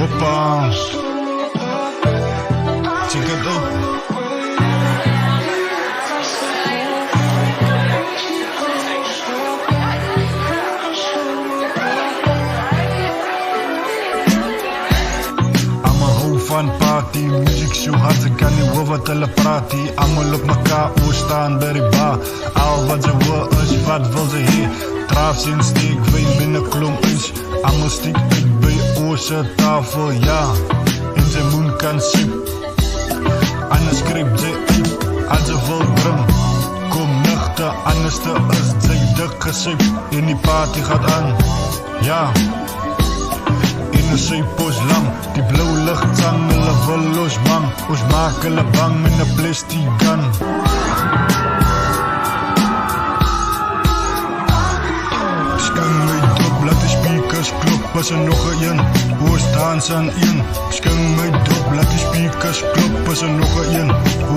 Opa, check it out. Van party, music so hard, ze kan nie hoor wat hulle praat hier. Almal op mekaar staan by die bar. Al wat ze wil is, wat wil ze hee? Traafs en steek, wijn binnen klomp is. Almal stiek uit by oorse tafel, ja. En sy moen kan sip. Anders kryp sy uit, as sy wil bring. Kom nuchter, anders is sy dik gesip. En die party gaat aan, ja. En sy pos lang, die blauw licht sang, hulle wil los bang. Ons maak hulle bang met 'n plastic gun. Sking my dop, laat die speakers klop, as er nog een. Ons dans aan een. Sking my dop, laat die speakers klop, as er nog een.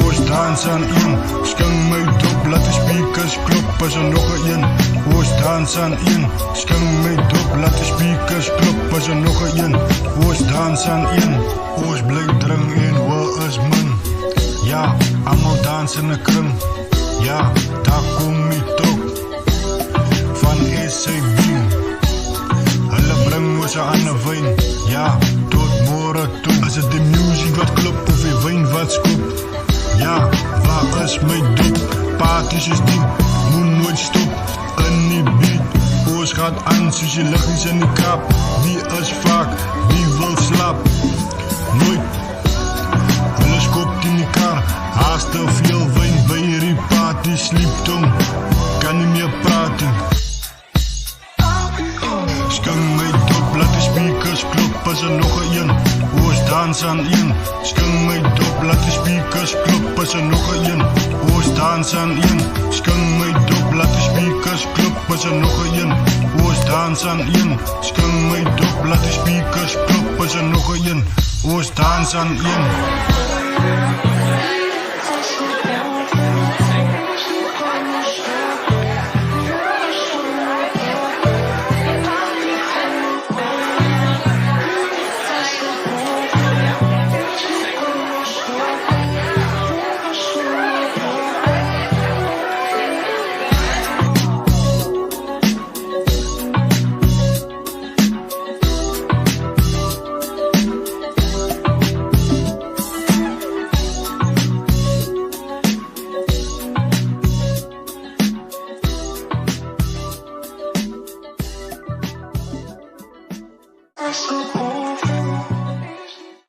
Ons dans aan een. Sking my dop, laat die speakers klop, as er nog een. Ons dans aan een. Sking my dop, laat die speakers klop, as er nog een. Ons dans aan een. Ons bly dring en waar is min. Ja, almal dans in 'n kring. Ja, daar kom die top van SAB. Hulle bring ons 'n ander wyn. Ja, tot môre toe. Is dit die music wat klop of die wyn wat skop? Ja, waar is my dop? Parties is diep, moet nooit stop. In die beat, ons gaat aan soos die liggies in die kap. Wie is vaak, wie wil slap? Nooit. Hulle skop in die kar, haast te veel wyn by die party, sliep tong, kan nie meer praat nie. Sking my dop, laat die speakers klop, as er nog een. Ons dans aan een. Sking my dop, laat die speakers klop, as er nog een. Ons dans aan een. Sking my dop, laat die speakers klop, as er nog een. Ons dans aan een. Sking my dop, laat die speakers klop, as er nog een. Ons dans aan een. So